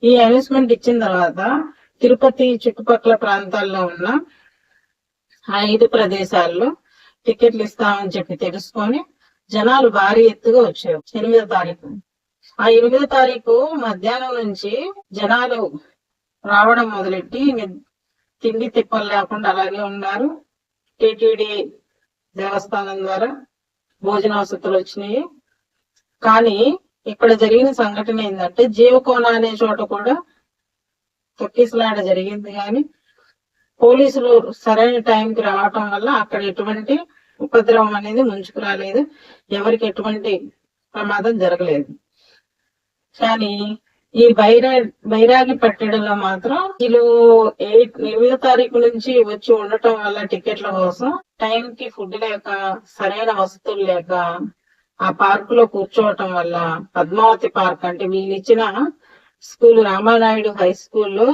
ఈ అనౌన్స్మెంట్ ఇచ్చిన తర్వాత తిరుపతి చుట్టుపక్కల ప్రాంతాల్లో ఉన్న 5 ప్రదేశాల్లో టికెట్లు ఇస్తామని చెప్పి తెలుసుకొని జనాలు భారీ ఎత్తుగా వచ్చారు 8వ తారీఖు. ఆ 8వ తారీఖు మధ్యాహ్నం నుంచి జనాలు రావడం మొదలెట్టి తిండి తిప్పలు లేకుండా అలాగే ఉన్నారు. టిటిడి దేవస్థానం ద్వారా భోజన వసతులు వచ్చినాయి. కానీ ఇక్కడ జరిగిన సంఘటన ఏంటంటే జీవకోన అనే చోట కూడా తొక్కిసలాట జరిగింది. కానీ పోలీసులు సరైన టైంకి రావటం వల్ల అక్కడ ఎటువంటి ఉపద్రవం అనేది ముంచుకు రాలేదు, ఎవరికి ఎటువంటి ప్రమాదం జరగలేదు. కానీ ఈ బైరాగి పట్టడంలో మాత్రం వీళ్ళు 8వ తారీఖు నుంచి వచ్చి ఉండటం వల్ల టికెట్ల కోసం టైంకి ఫుడ్ లేక సరైన వసతులు లేక ఆ పార్క్ లో కూర్చోవటం వల్ల పద్మావతి పార్క్ అంటే వీళ్ళు ఇచ్చిన స్కూల్ రామానాయుడు హై స్కూల్లో